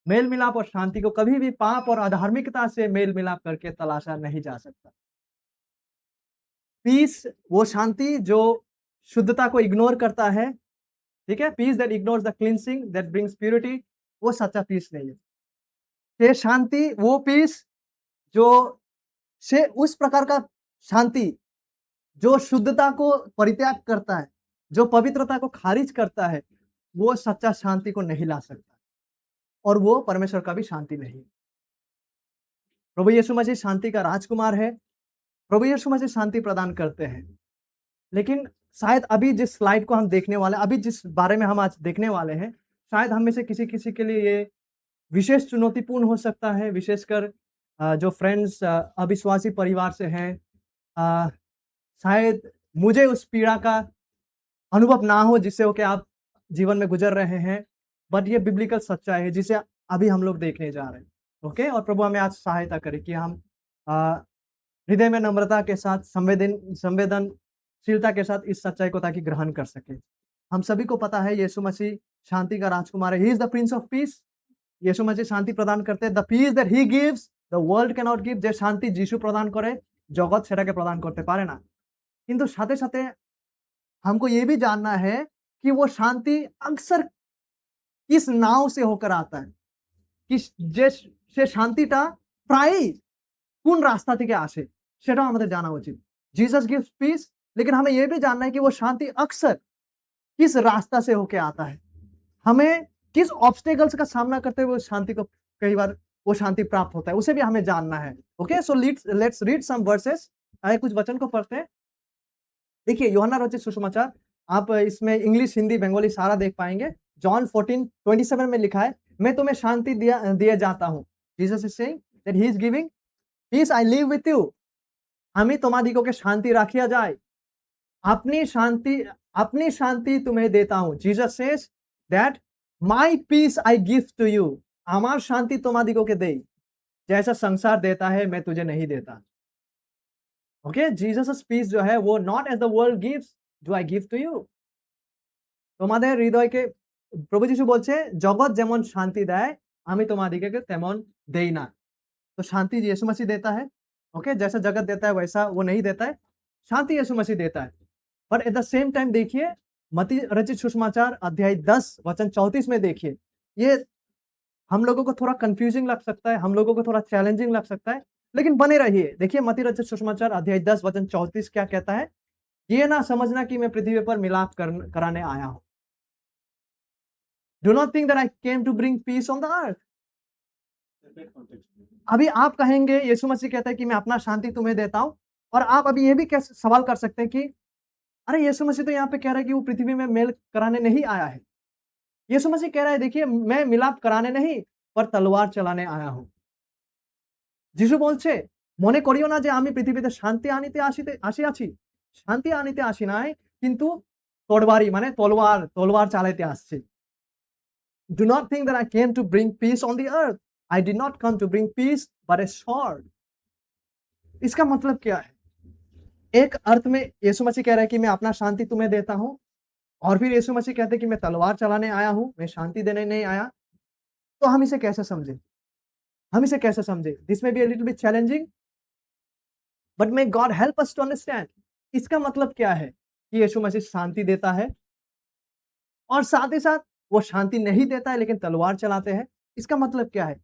मेल मिलाप और शांति को कभी भी पाप और अधार्मिकता से मेल मिलाप करके तलाशा नहीं जा सकता। पीस वो शांति जो शुद्धता को इग्नोर करता है, ठीक है, peace that ignores the cleansing that brings purity, वो सच्चा पीस नहीं है। ये शांति, वो पीस जो से उस प्रकार का शांति जो शुद्धता को परित्याग करता है, जो पवित्रता को खारिज करता है, वो सच्चा शांति को नहीं ला सकता, और वो परमेश्वर का भी शांति नहीं है। प्रभु यीशु मसीह शांति का राजकुमार है, प्रभु यीशु मसीह शांति प्रदान करते हैं। लेकिन शायद अभी जिस स्लाइड को हम देखने वाले, अभी जिस बारे में हम आज देखने वाले हैं, शायद हम में से किसी के लिए ये विशेष चुनौतीपूर्ण हो सकता है, विशेषकर जो फ्रेंड्स अविश्वासी परिवार से हैं। शायद मुझे उस पीड़ा का अनुभव ना हो जिससे हो कि आप जीवन में गुजर रहे हैं, बट ये बिब्लिकल सच्चाई है जिसे अभी हम लोग देखने जा रहे हैं। ओके, और प्रभु हमें आज सहायता करे कि हम हृदय में नम्रता के साथ, संवेदनशीलता के साथ इस सच्चाई को ताकि ग्रहण कर सके। हम सभी को पता है यीशु मसीह शांति का राजकुमार है। He is the prince of peace. यीशु मसीह शांति प्रदान करते हैं। The peace that he gives the world can not give. जे शांति যিশু প্রদান করে জগৎ সেটাকে প্রদান করতে পারে না। কিন্তু সাথে সাথে हमको ये भी जानना है कि वो शांति अक्सर किस नाव से होकर आता है, किस যে সে শান্তিটা প্রায়ই কোন রাস্তা থেকে আসে সেটাও আমাদের জানা উচিত। जीसस गिव्स पीस, लेकिन हमें ये भी जानना है कि वो शांति अक्सर किस रास्ता से होके आता है, हमें किस ऑब्स्टेकल्स का सामना करते हुए उस शांति को कई बार वो शांति प्राप्त होता है, उसे भी हमें जानना है। Okay, so let's read some verses. आइए कुछ वचन को पढ़ते हैं। देखिए, यूहन्ना रचित सुसमाचार, आप इसमें इंग्लिश, हिंदी, बंगाली सारा देख पाएंगे। जॉन 14:27 में लिखा है, मैं तुम्हें शांति दिए जाता हूँ। Jesus is saying that he is giving peace, I leave with you. আমি তোমাদিগকে শান্তি রাখিয়া যাই, अपनी शांति तुम्हें देता हूँ। Jesus says that my peace I give to you. আমার শান্তি তোমাদিগকে দেই, जैसा संसार देता है मैं तुझे नहीं देता। ओके, जीसस पीस जो है वो not as the world gives do I give to you. তোমাদের হৃদয়কে প্রভু যিশু বলছে, জগৎ যেমন শান্তি দেয় আমি তোমাদিগকে তেমন দেই না। तो शांति यीशु मसीह देता है। ओके, जैसा जगत देता है वैसा वो नहीं देता है। शांति यीशु मसीह देता है। But at the same time देखिए मत्ती रचित सुसमाचार अध्याय 10 वचन 34 में देखिए, ये हम लोगों को थोड़ा कंफ्यूजिंग लग सकता है, हम लोगों को थोड़ा चैलेंजिंग लग सकता है, लेकिन बने रहिए। देखिए मत्ती रचित सुसमाचार अध्याय 10 वचन 34 क्या कहता है? ये ना समझना कि मैं पृथ्वी पर मिलाप कराने आया हूं। Do not think that I came to bring peace on the earth. अभी आप कहेंगे यीशु मसीह कहता है कि मैं अपना शांति तुम्हें देता हूं, और आप अभी ये भी सवाल कर सकते हैं कि अरे यीशु मसीह तो यहाँ पे कह रहा है कि वो पृथ्वी में मेल कराने नहीं आया है। यीशु मसीह कह रहा है देखिए मैं मिलाप कराने नहीं पर तलवार चलाने आया हूं। যিশু বলছে, "মনে করিও না যে আমি পৃথিবীতে শান্তি আনিতে আসিয়াছি। শান্তি আনিতে আসি নাই, কিন্তু তরবারি মানে তলোয়ার চালাইতে আসছি। Do not think that I came to bring peace on the earth. I did not come to bring peace, but a sword." इसका मतलब क्या है? एक अर्थ में यीशु मसीह कह रहा है कि मैं अपना शांति तुम्हें देता हूँ, और फिर यीशु मसीह कहते हैं कि मैं तलवार चलाने आया हूँ, मैं शांति देने नहीं आया। तो हम इसे कैसे समझें? हम इसे कैसे समझें? This may be a little bit challenging, but may God help us to understand. इसका मतलब क्या है कि यीशु मसीह शांति देता है और साथ ही साथ वो शांति नहीं देता है लेकिन तलवार चलाते हैं। इसका मतलब क्या है?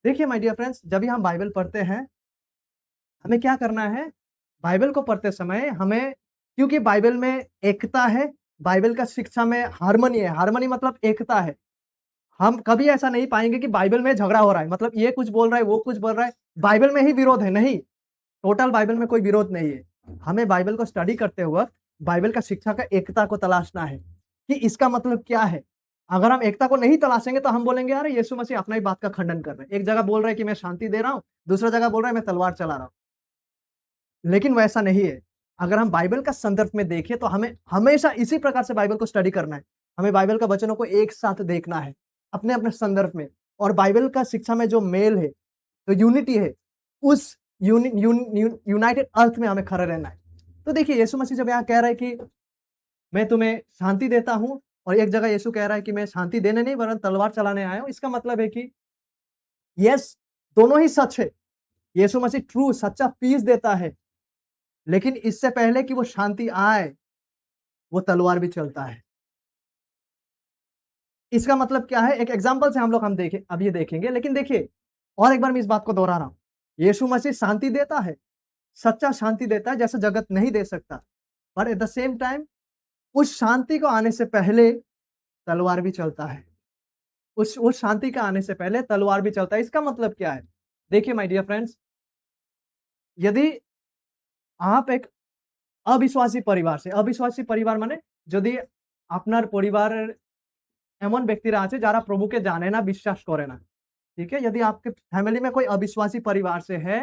देखिए माय डियर फ्रेंड्स, जब भी हम बाइबल पढ़ते हैं, हमें क्या करना है? बाइबल को पढ़ते समय हमें, क्योंकि बाइबल में एकता है, बाइबल का शिक्षा में हार्मनी है। हार्मनी मतलब एकता है। हम कभी ऐसा नहीं पाएंगे कि बाइबल में झगड़ा हो रहा है, मतलब ये कुछ बोल रहा है, वो कुछ बोल रहा है, बाइबल में ही विरोध है। नहीं, टोटल बाइबल में कोई विरोध नहीं है। हमें बाइबल को स्टडी करते वक़्त बाइबल का शिक्षा का एकता को तलाशना है कि इसका मतलब क्या है। अगर हम एकता को नहीं तलाशेंगे तो हम बोलेंगे अरे यीशु मसीह अपना ही बात का खंडन कर रहे हैं। एक जगह बोल रहे हैं कि मैं शांति दे रहा हूँ, दूसरा जगह बोल रहा है मैं तलवार चला रहा हूँ। लेकिन वैसा नहीं है। अगर हम बाइबल का संदर्भ में देखें तो हमें हमेशा इसी प्रकार से बाइबल को स्टडी करना है। हमें बाइबल का वचनों को एक साथ देखना है, अपने-अपने संदर्भ में, और बाइबल का शिक्षा में जो मेल है, जो यूनिटी है, उस यूनाइटेड अर्थ में हमें खड़ा रहना है। तो देखिए यीशु मसीह जब यहाँ कह रहा है कि मैं तुम्हें शांति देता हूँ, और एक जगह यीशु कह रहा है कि मैं शांति देने नहीं वरन तलवार चलाने आया हूँ, इसका मतलब है कि यस, दोनों ही सच है। यीशु मसीह ट्रू सच्चा पीस देता है, लेकिन इससे पहले कि वो शांति आए, वो तलवार भी चलता है। इसका मतलब क्या है? एक एग्जांपल से हम देखें, अब ये देखेंगे, लेकिन देखिए और एक बार मैं इस बात को दोहरा रहा हूँ। यीशु मसीह शांति देता है, सच्चा शांति देता है जैसे जगत नहीं दे सकता। पर एट द सेम टाइम उस शांति को आने से पहले तलवार भी चलता है। उस शांति का आने से पहले तलवार भी चलता है। इसका मतलब क्या है? देखिए माय डियर फ्रेंड्स, यदि आप एक অবিশ্বাসী পরিবার মানে যদি আপনার পরিবারের এমন ব্যক্তিরা আছে যারা প্রভুকে জানে না, বিশ্বাস করে না। ठीक है? यदि आपके फैमिली में कोई अविश्वासी परिवार से है,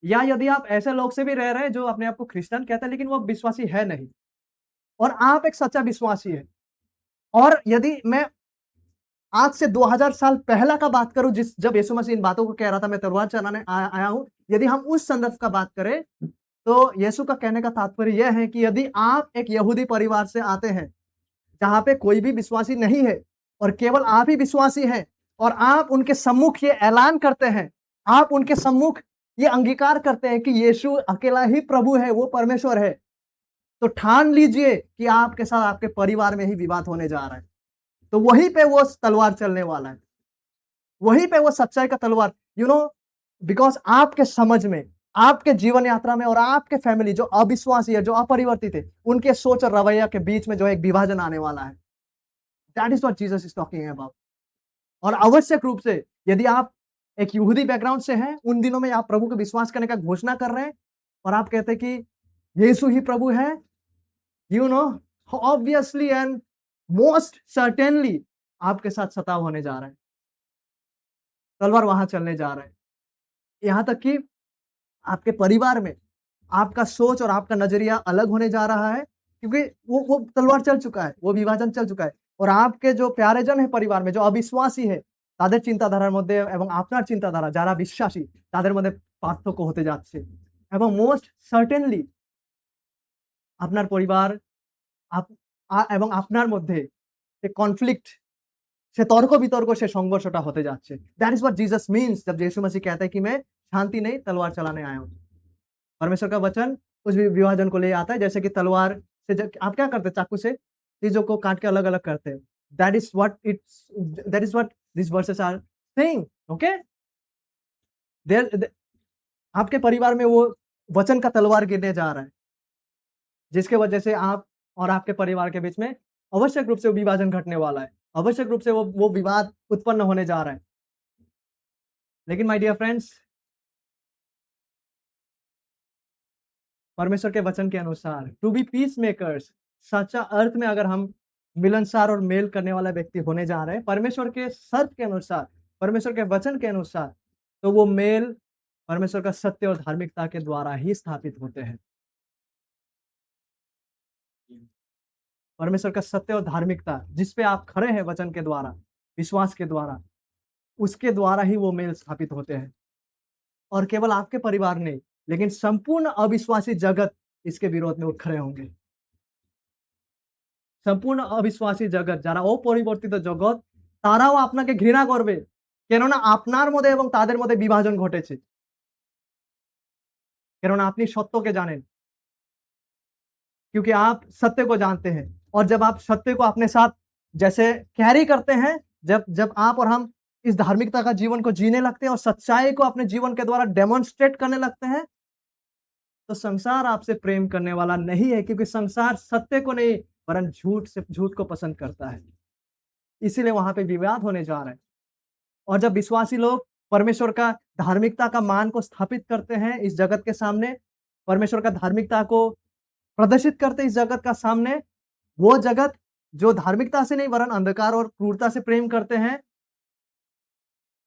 या यदि आप ऐसे लोग से भी रह रहे हैं जो अपने आप को क्रिश्चियन कहते हैं लेकिन वो विश्वासी है नहीं, और आप एक सच्चा विश्वासी है, और यदि मैं आज से 2000 साल पहला का बात करूं, जब यीशु मसीह इन बातों को कह रहा था मैं तलवार चलाने आया हूं, यदि हम उस संदर्भ का बात करें तो यीशु का कहने का तात्पर्य यह है कि यदि आप एक यहूदी परिवार से आते हैं जहां पे कोई भी विश्वासी नहीं है और केवल आप ही विश्वासी हैं, और आप उनके सम्मुख ये ऐलान करते हैं, आप उनके सम्मुख ये अंगीकार करते हैं कि यीशु अकेला ही प्रभु है, वो परमेश्वर है, तो ठान लीजिए कि आपके साथ आपके परिवार में ही विवाद होने जा रहा है। तो वहीं पे वो तलवार चलने वाला है, वहीं पे वो सच्चाई का तलवार, बिकॉज आपके समझ में, आपके जीवन यात्रा में, और आपके फैमिली जो अविश्वासी है, जो अपरिवर्तित है, उनके सोच और रवैया के बीच में जो एक विभाजन आने वाला है। That is what Jesus is talking about. और आवश्यक रूप से यदि आप एक यहूदी बैकग्राउंड से हैं, उन दिनों में आप प्रभु को विश्वास करने का घोषणा कर रहे हैं, और आप कहते हैं कि यीशु ही प्रभु है, ऑब्वियसली एंड मोस्ट सर्टेनली आपके साथ सताव होने जा रहा है, तलवार वहां चलने जा रहा है। यहां तक कि आपके परिवार में आपका सोच और आपका नजरिया अलग होने जा रहा है, क्योंकि वो तलवार चल चुका है, वो विभाजन चल चुका है, और आपके जो प्यारेजन है परिवार में, जो अविश्वासी है, তাদের চিন্তাধারার মধ্যে এবং আপনার চিন্তাধারা যারা বিশ্বাসী তাদের মধ্যে পার্থক্য হতে যাচ্ছে, এবং মোস্ট সার্টেনলি আপনার পরিবার এবং আপনার মধ্যে যে কনফ্লিক্ট, সে তর্ক বিতর্ক, সে সংঘর্ষটা হতে যাচ্ছে। That is what Jesus means जब यीशु मसीह कहता है कि मैं शांति नहीं तलवार चलाने आया हूं। परमेश्वर का वचन उस विभाजन को ले आता है, जैसे कि तलवार से आप क्या करते हैं, चाकू से चीजों को काट के अलग अलग करते हैं। That is what this verses are saying. Okay, आपके परिवार में वो वचन का तलवार गिरने जा रहा है, जिसके वजह से आप और आपके परिवार के बीच में आवश्यक रूप से वो विभाजन घटने वाला है, आवश्यक रूप से वो विवाद उत्पन्न होने जा रहा है। लेकिन माय डियर फ्रेंड्स, परमेश्वर के वचन के अनुसार टू बी पीस मेकर्स, सच्चा अर्थ में अगर हम मिलनसार और मेल करने वाला व्यक्ति होने जा रहे हैं परमेश्वर के शर्त के अनुसार, परमेश्वर के वचन के अनुसार, तो वो मेल परमेश्वर का सत्य और धार्मिकता के द्वारा ही स्थापित होते हैं। परमेश्वर का सत्य और धार्मिकता जिस पे आप खड़े हैं वचन के द्वारा, विश्वास के द्वारा, उसके द्वारा ही वो मेल स्थापित होते हैं। और केवल आपके परिवार नहीं, लेकिन संपूर्ण अविश्वासी जगत इसके विरोध में उठ खड़े होंगे। সম্পূর্ণ অবিশ্বাসী জগৎ, যারা অপরিবর্তিত জগৎ, তারাও আপনাকে ঘৃণা করবে, কেননা আপনার মধ্যে এবং তাদের মধ্যে বিভাজন ঘটেছে। কেননা আপনি সত্যকে জানেন, क्योंकि आप सत्य को जानते हैं। और जब आप सत्य को अपने साथ जैसे कैरी करते हैं, जब आप और हम इस धार्मिकता का जीवन को जीने लगते हैं और सच्चाई को अपने जीवन के द्वारा डेमोन्स्ट्रेट करने लगते हैं, तो संसार आपसे प्रेम करने वाला नहीं है, क्योंकि संसार सत्य को नहीं वरन झूठ को पसंद करता है। इसीलिए वहां पे विवाद होने जा रहा है। और जब विश्वासी लोग परमेश्वर का धार्मिकता का मान को स्थापित करते हैं इस जगत के सामने, परमेश्वर का धार्मिकता को प्रदर्शित करते इस जगत का सामने, वो जगत जो धार्मिकता से नहीं वरन अंधकार और क्रूरता से प्रेम करते हैं,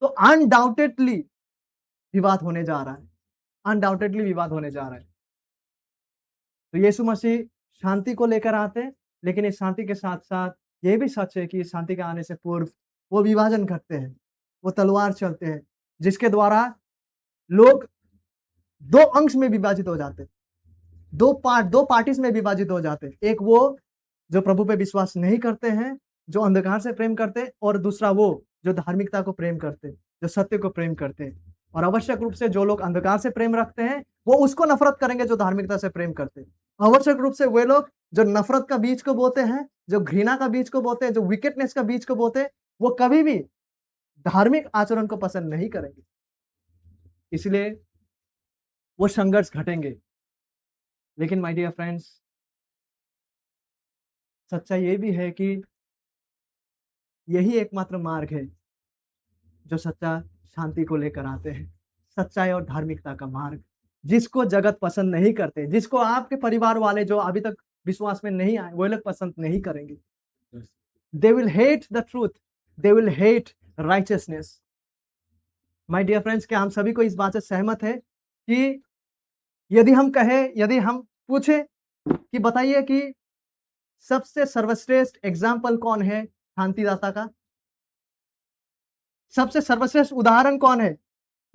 तो अनडाउटेडली विवाद होने जा रहा है, अनडाउटेडली विवाद होने जा रहा है। तो यीशु मसीह शांति को लेकर आते हैं, लेकिन इस शांति के साथ साथ ये भी सच है कि इस शांति के आने से पूर्व वो विभाजन घटते हैं, वो तलवार चलते हैं, जिसके द्वारा लोग दो अंश में विभाजित हो जाते हैं, दो पार्टीज में विभाजित हो जाते हैं। एक वो जो प्रभु पे विश्वास नहीं करते हैं, जो अंधकार से प्रेम करते हैं, और दूसरा वो जो धार्मिकता को प्रेम करते हैं, जो सत्य को प्रेम करते हैं। और आवश्यक रूप से जो लोग अंधकार से प्रेम रखते हैं, वो उसको नफरत करेंगे जो धार्मिकता से प्रेम करते हैं। आवश्यक रूप से वे लोग जो नफरत का बीज को बोते हैं, जो घृणा का बीज को बोते हैं, जो विकेटनेस का बीज को बोते हैं, वो कभी भी धार्मिक आचरण को पसंद नहीं करेंगे। इसलिए वो संघर्ष घटेंगे। लेकिन माय डियर फ्रेंड्स, सच्चाई ये भी है कि यही एकमात्र मार्ग है जो सच्चा शांति को लेकर आते हैं, सच्चाई और धार्मिकता का मार्ग, जिसको जगत पसंद नहीं करते, जिसको आपके परिवार वाले जो अभी तक विश्वास में नहीं आए, वो लोग पसंद नहीं करेंगे। They will hate the truth, they will hate righteousness. My dear friends, क्या हम सभी को इस बात से सहमत है कि यदि हम पूछे कि बताइए कि सबसे सर्वश्रेष्ठ एग्जाम्पल कौन है शांतिदाता का? सबसे सर्वश्रेष्ठ उदाहरण कौन है?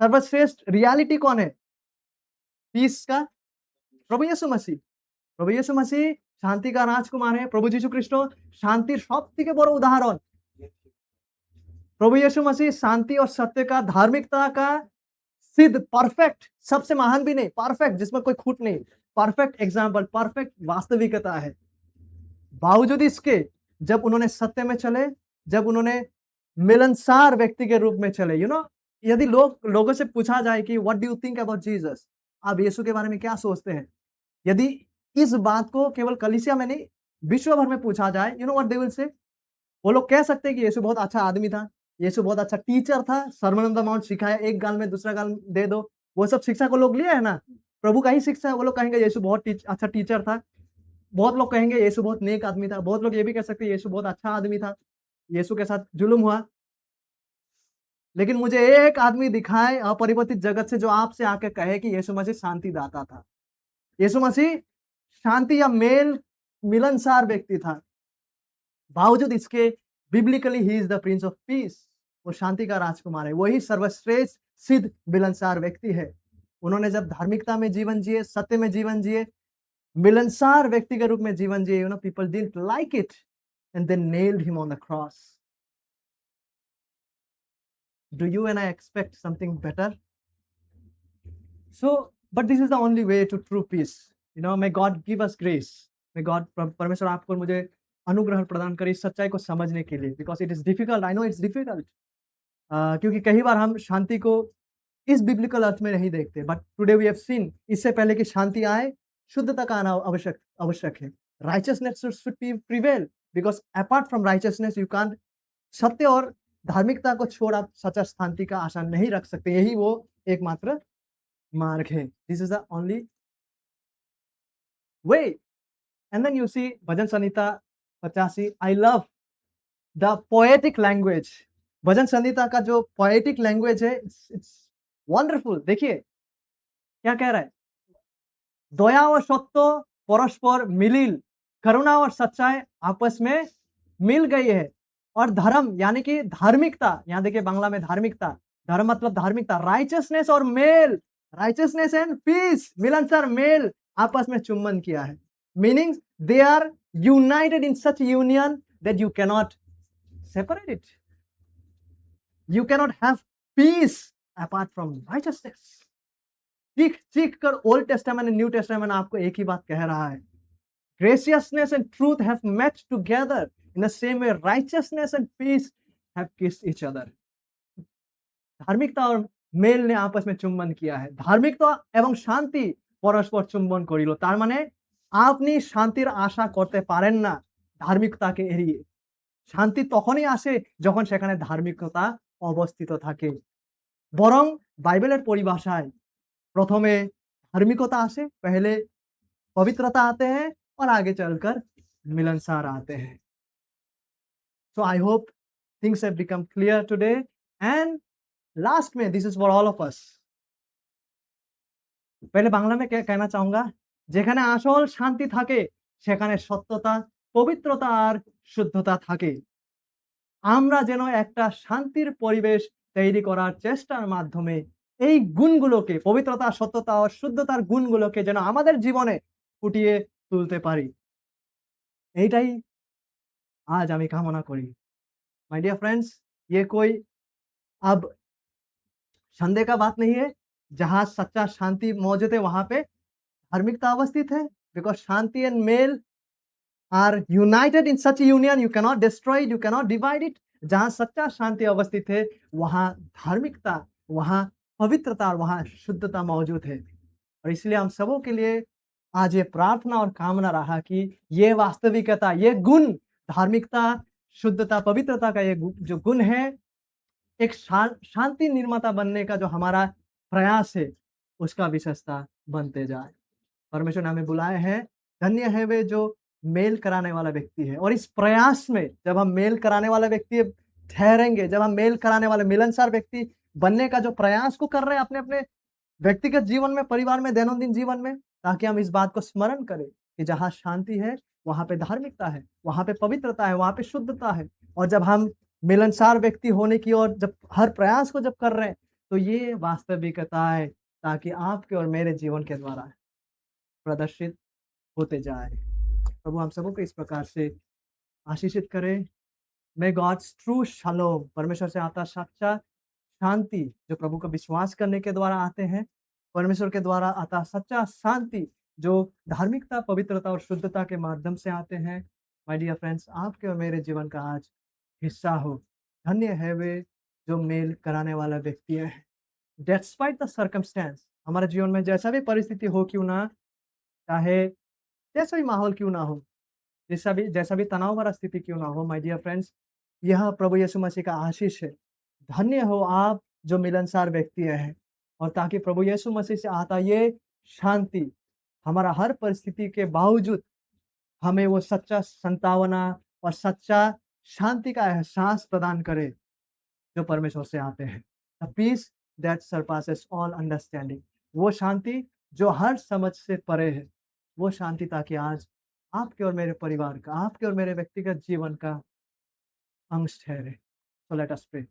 सर्वश्रेष्ठ रियलिटी कौन है पीस का? प्रभु यीशु मसीह। प्रभु यीशु मसीह शांति का राजकुमार है। प्रभु যীশু খ্রিস্ট शांतिर सबথেকে বড় उदाहरण। प्रभु यीशु मसीह शांति और सत्य का, धार्मिकता का सिद्ध, परफेक्ट, सबसे महान भी नहीं, परफेक्ट, जिसमें कोई खूट नहीं, परफेक्ट एग्जाम्पल, परफेक्ट वास्तविकता है। बावजूद इसके जब उन्होंने सत्य में चले, जब उन्होंने मिलनसार व्यक्ति के रूप में चले, यदि लोगों से पूछा जाए कि what do you think about Jesus, आप यीशु के बारे में क्या सोचते हैं, यदि इस बात को केवल कलीसिया में नहीं विश्व भर में पूछा जाए, you know what they will say? वो लोग कह सकते हैं कि यीशु बहुत अच्छा आदमी था, यीशु बहुत अच्छा टीचर था, सर्मन ऑन द माउंट सिखाया, एक गाल में दूसरा गाल दे दो, वो सब शिक्षा को लोग लिए है ना, प्रभु का ही शिक्षा है। वो लोग कहेंगे यीशु बहुत अच्छा टीचर था। बहुत लोग कहेंगे यीशु बहुत नेक आदमी था। बहुत लोग ये भी कह सकते हैं यीशु बहुत अच्छा आदमी था, यीशु के साथ जुल्म हुआ। लेकिन मुझे एक आदमी दिखाए अपरिवर्तित जगत से जो आपसे आके कहे कि यीशु मसीह शांतिदाता था, यीशु मसीह शांति या मिलनसार व्यक्ति था। बावजूद इसके biblically he is the prince of piece, वो शांति का राजकुमार है, वही सर्वश्रेष्ठ सिद्ध मिलनसार व्यक्ति है। उन्होंने जब धार्मिकता में जीवन जिए, सत्य में जीवन जिए, मिलनसार व्यक्ति के रूप में जीवन जिए, people didn't like it and they nailed him on the cross. Do you and I expect something better? So, but this is the only way to true peace. May God give us grace, may God, परमेश्वर आपको और मुझे अनुग्रह प्रदान करे इस सच्चाई को समझने के लिए, because it is difficult, I know it's difficult, क्योंकि कई बार हम शांति को इस बिब्लिकल अर्थ में नहीं देखते, but today we have seen, इससे पहले कि शांति आए, शुद्धता का आना आवश्यक आवश्यक है। Righteousness should be prevail, because apart from righteousness you can't, सत्य और धार्मिकता को छोड़ आप सच्चा शांति का आशा नहीं रख सकते। यही वो एकमात्र मार्ग है। This is the only way. And then you see भजन संहिता 85, I love the poetic language. भजन संहिता का जो पोएटिक लैंग्वेज है, इट्स वंडरफुल। देखिए क्या कह रहा है, दया और सत्य परस्पर मिलिल, करुणा और सच्चाई आपस में मिल गई है, और धर्म यानी कि धार्मिकता, यहाँ देखिए बांग्ला में धार्मिकता, धर्म मतलब धार्मिकता, राइचियसनेस और मेल, राइचियसनेस एंड पीस, मिलनसार मेल आपस में चुंबन किया है। Meaning they are united in such union that you cannot separate it, you cannot have peace apart from righteousness. चीख चीख कर old testament and new testament आपको एक ही बात कह रहा है, graciousness and truth have met together in the same way righteousness and peace have kissed each other। धार्मिकता और मेल ने आपस में चुंबन किया है, धार्मिकता এবং শান্তি পরস্পর চুম্বন করিল। তার মানে আপনি শান্তির আশা করতে পারেন না ধার্মিকতাকে এড়িয়ে। শান্তি তখনই আসে যখন সেখানে ধার্মিকতা অবস্থিত থাকে। বরং বাইবেলের পরিভাষায় প্রথমে धार्मिकता আসে, पहले पवित्रता आते हैं और आगे चलकर मिलनसार आते हैं। So I hope things have become clear today, and last में this is for all of us. पहले बांग्ला में क्या कहना चाहूंगा, যেখানে আসল শান্তি থাকে সেখানে সত্যতা, পবিত্রতা আর শুদ্ধতা থাকে। আমরা যেন একটা শান্তির পরিবেশ তৈরি করার চেষ্টার মাধ্যমে এই গুণগুলোকে, পবিত্রতা, সত্যতা ও শুদ্ধতার গুণগুলোকে যেন আমাদের জীবনে ফুটিয়ে তুলতে পারি, এইটাই आज আমি কামনা করি। माय डियर फ्रेंड्स, ये कोई अब संदेह का बात नहीं है, जहाँ सच्चा शांति मौजूद है वहां पे धार्मिकता अवस्थित है, बिकॉज शांति एंड मेल are united in such union, you cannot destroy it, you cannot divide it. जहाँ सच्चा शांति अवस्थित है वहां धार्मिकता, वहां पवित्रता और वहां शुद्धता मौजूद है। और इसलिए हम सबों के लिए आज ये प्रार्थना और कामना रहा कि ये वास्तविकता, ये गुण, धार्मिकता, शुद्धता, पवित्रता का ये जो गुण है, एक शांति निर्माता बनने का जो हमारा प्रयास है, उसका विशेषता बनते जाए। परमेश्वर ने हमें बुलाए हैं, धन्य है वे जो मेल कराने वाला व्यक्ति है। और इस प्रयास में जब हम मेल कराने वाला व्यक्ति ठहरेंगे, जब हम मेल कराने वाले मिलनसार व्यक्ति बनने का जो प्रयास को कर रहे हैं अपने अपने व्यक्तिगत जीवन में, परिवार में, दैनंदिन जीवन में, ताकि हम इस बात को स्मरण करें कि जहाँ शांति है वहां पे धार्मिकता है, वहां पे पवित्रता है, वहां पे शुद्धता है। और जब हम मिलनसार व्यक्ति होने की ओर जब हर प्रयास को जब कर रहे हैं, तो ये वास्तविकता है, ताकि आपके और मेरे जीवन के द्वारा प्रदर्शित होते जाए। प्रभु हम सबों को इस प्रकार से आशीषित करें। मे गॉड्स ट्रू शालोम, परमेश्वर से आता सच्चा शांति जो प्रभु का विश्वास करने के द्वारा आते हैं, परमेश्वर के द्वारा आता सच्चा शांति जो धार्मिकता, पवित्रता और शुद्धता के माध्यम से आते हैं, माय डियर फ्रेंड्स, आपके और मेरे जीवन का आज हिस्सा हो। धन्य है वे जो मेल कराने वाला व्यक्ति है। डेस्पाइट द सर्कमस्टेंस, हमारे जीवन में जैसा भी परिस्थिति हो क्यों ना, चाहे जैसा भी माहौल क्यों ना हो, जैसा भी तनाव भरा स्थिति क्यों ना हो, माय डियर फ्रेंड्स, यह प्रभु यीशु मसीह का आशीष है। धन्य हो आप जो मिलनसार व्यक्ति है, और ताकि प्रभु यीशु मसीह से आता ये शांति हमारा हर परिस्थिति के बावजूद हमें वो सच्चा संतावना और सच्चा शांति का एहसास प्रदान करे जो परमेश्वर से आते हैं। The peace that surpasses all understanding, वो शांति जो हर समझ से परे है, वो शांति ताकि आज आपके और मेरे परिवार का, आपके और मेरे व्यक्तिगत जीवन का अंश ठहरे। So let us pray.